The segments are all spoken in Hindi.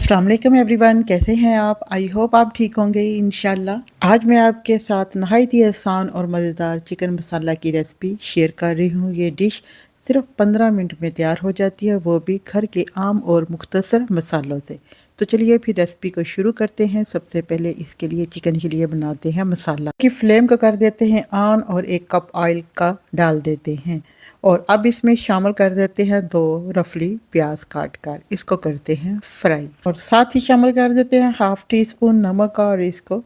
अस्सलाम वालेकुम एवरीवन, कैसे हैं आप? आई होप आप ठीक होंगे इंशाल्लाह। आज मैं आपके साथ नहायत ही आसान और मज़ेदार चिकन मसाला की रेसिपी शेयर कर रही हूँ। ये डिश सिर्फ 15 मिनट में तैयार हो जाती है, वो भी घर के आम और मुख्तसर मसालों से। तो चलिए फिर रेसिपी को शुरू करते हैं। सबसे पहले इसके लिए चिकन के लिए बनाते हैं मसाला की फ्लेम को कर देते हैं ऑन और 1 कप ऑयल का डाल देते हैं। और अब इसमें शामिल कर देते हैं 2 रफली प्याज काट कर, इसको करते हैं फ्राई। और साथ ही शामिल कर देते हैं हाफ टी स्पून नमक और इसको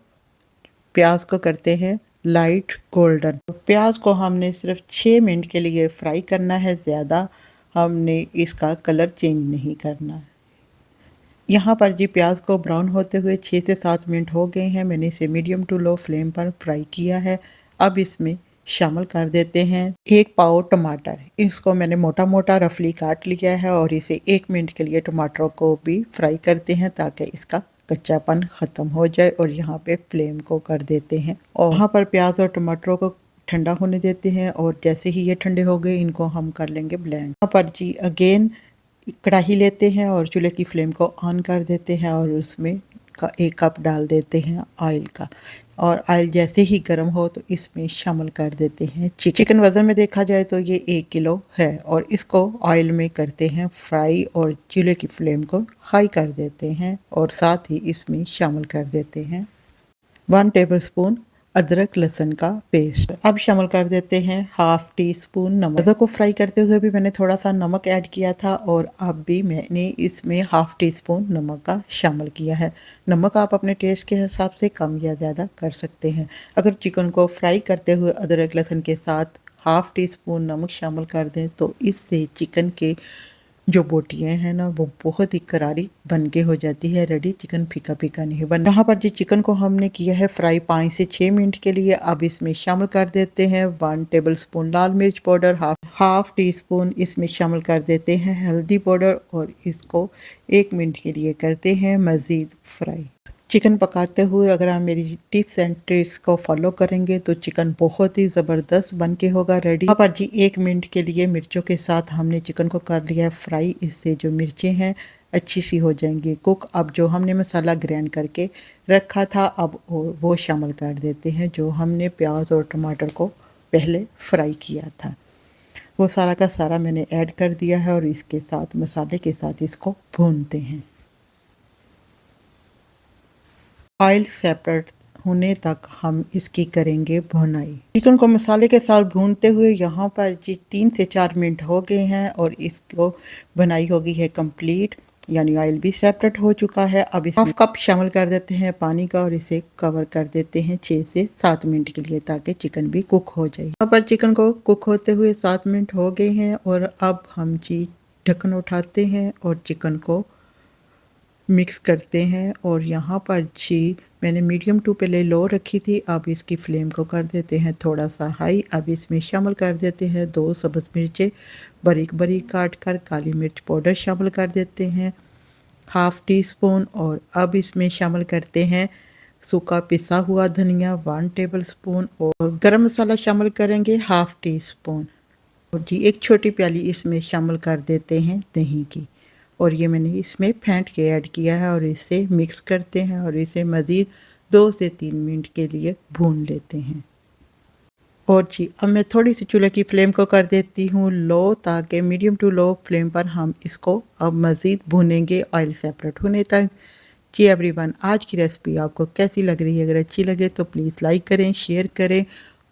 प्याज को करते हैं लाइट गोल्डन। प्याज को हमने सिर्फ 6 मिनट के लिए फ्राई करना है, ज़्यादा हमने इसका कलर चेंज नहीं करना है। यहाँ पर जी प्याज को ब्राउन होते हुए 6 से 7 मिनट हो गए हैं। मैंने इसे मीडियम टू लो फ्लेम पर फ्राई किया है। अब इसमें शामिल कर देते हैं 1 पाव टमाटर। इसको मैंने मोटा मोटा रफली काट लिया है और इसे 1 मिनट के लिए टमाटरों को भी फ्राई करते हैं ताकि इसका कच्चापन ख़त्म हो जाए। और यहाँ पे फ्लेम को कर देते हैं और यहाँ पर प्याज और टमाटरों को ठंडा होने देते हैं। और जैसे ही ये ठंडे हो गए इनको हम कर लेंगे ब्लेंड। यहाँ पर जी अगेन कढ़ाई लेते हैं और चूल्हे की फ्लेम को ऑन कर देते हैं और उसमें 1 कप डाल देते हैं ऑयल का। और ऑयल जैसे ही गर्म हो तो इसमें शामिल कर देते हैं चिकन। वज़न में देखा जाए तो ये 1 किलो है और इसको ऑयल में करते हैं फ्राई और चूल्हे की फ्लेम को हाई कर देते हैं। और साथ ही इसमें शामिल कर देते हैं 1 टेबलस्पून अदरक लहसुन का पेस्ट। अब शामिल कर देते हैं हाफ टी स्पून नमक। गज़र को फ्राई करते हुए भी मैंने थोड़ा सा नमक ऐड किया था और अब भी मैंने इसमें हाफ टी स्पून नमक का शामिल किया है। नमक आप अपने टेस्ट के हिसाब से कम या ज़्यादा कर सकते हैं। अगर चिकन को फ्राई करते हुए अदरक लहसुन के साथ हाफ टी स्पून नमक शामिल कर दें तो इससे चिकन के जो बोटियाँ हैं ना वो बहुत ही करारी बन के हो जाती है रेडी। चिकन फीका फीका नहीं बन। यहाँ पर जी चिकन को हमने किया है फ्राई 5 से 6 मिनट के लिए। अब इसमें शामिल कर देते हैं 1 टेबलस्पून लाल मिर्च पाउडर, हाफ टी स्पून इसमें शामिल कर देते हैं हल्दी पाउडर और इसको 1 मिनट के लिए करते हैं मज़ीद फ्राई। चिकन पकाते हुए अगर आप मेरी टिप्स एंड ट्रिक्स को फॉलो करेंगे तो चिकन बहुत ही ज़बरदस्त बन के होगा रेडी। यहाँ पर जी 1 मिनट के लिए मिर्चों के साथ हमने चिकन को कर लिया है फ्राई। इससे जो मिर्चें हैं अच्छी सी हो जाएंगी कुक। अब जो हमने मसाला ग्राइंड करके रखा था अब वो शामिल कर देते हैं, जो हमने प्याज और टमाटर को पहले फ्राई किया था वो सारा का सारा मैंने ऐड कर दिया है। और इसके साथ मसाले के साथ इसको भूनते हैं ऑयल सेपरेट होने तक हम इसकी करेंगे भुनाई। चिकन को मसाले के साथ भूनते हुए यहाँ पर जी 3 से 4 मिनट हो गए हैं और इसको भुनाई हो गई है कंप्लीट, यानी ऑयल भी सेपरेट हो चुका है। अब इसमें 1/2 कप शामिल कर देते हैं पानी का और इसे कवर कर देते हैं 6 से 7 मिनट के लिए ताकि चिकन भी कुक हो जाए। यहाँ पर चिकन को कुक होते हुए 7 मिनट हो गए हैं और अब हम जी ढक्कन उठाते हैं और चिकन को मिक्स करते हैं। और यहाँ पर जी मैंने मीडियम टू पहले लो रखी थी, अब इसकी फ्लेम को कर देते हैं थोड़ा सा हाई। अब इसमें शामिल कर देते हैं 2 सब्ज़ मिर्चें बारीक बारीक काट कर, काली मिर्च पाउडर शामिल कर देते हैं हाफ टी स्पून। और अब इसमें शामिल करते हैं सूखा पिसा हुआ धनिया 1 टेबलस्पून और गरम मसाला शामिल करेंगे हाफ टी स्पून। और जी 1 छोटी प्याली इसमें शामिल कर देते हैं दही की और ये मैंने इसमें फेंट के ऐड किया है और इसे मिक्स करते हैं और इसे मज़ीद 2 से 3 मिनट के लिए भून लेते हैं। और जी अब मैं थोड़ी सी चूल्हे की फ्लेम को कर देती हूँ लो ताकि मीडियम टू लो फ्लेम पर हम इसको अब मज़ीद भूनेंगे ऑयल सेपरेट होने तक। जी एवरीवन, आज की रेसिपी आपको कैसी लग रही है? अगर अच्छी लगे तो प्लीज़ लाइक करें, शेयर करें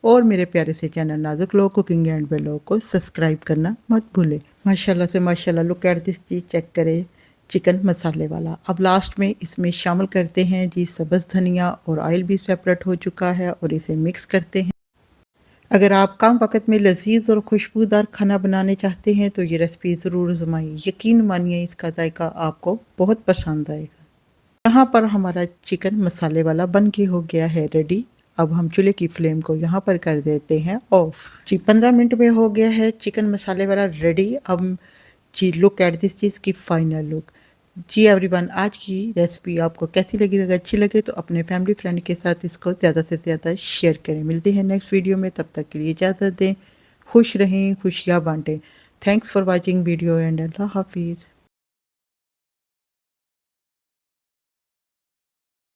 और मेरे प्यारे से चैनल नाजुक लोग कुकिंग एंड व्लॉग को सब्सक्राइब करना मत भूलें। माशाल्लाह से माशाल्लाह, लुक एट दिस चीज़, चेक करें चिकन मसाले वाला। अब लास्ट में इसमें शामिल करते हैं जी सब्ज़ धनिया और ऑयल भी सेपरेट हो चुका है और इसे मिक्स करते हैं। अगर आप कम वक्त में लजीज और खुशबूदार खाना बनाने चाहते हैं तो ये रेसिपी ज़रूर आजमाइए। यकीन मानिए इसका जायका आपको बहुत पसंद आएगा। यहाँ पर हमारा चिकन मसाले वाला बन के हो गया है रेडी। अब हम चूल्हे की फ्लेम को यहाँ पर कर देते हैं ऑफ। जी 15 मिनट में हो गया है चिकन मसाले वाला रेडी। अब जी लुक एट दिस चीज़ की फाइनल लुक। जी एवरीवन, आज की रेसिपी आपको कैसी लगी? अगर अच्छी लगे तो अपने फैमिली फ्रेंड के साथ इसको ज़्यादा से ज़्यादा शेयर करें। मिलते हैं नेक्स्ट वीडियो में, तब तक के लिए इजाज़त दें। खुश रहें, खुशियाँ बांटें। Thanks for watching video and अल्लाह हाफिज़।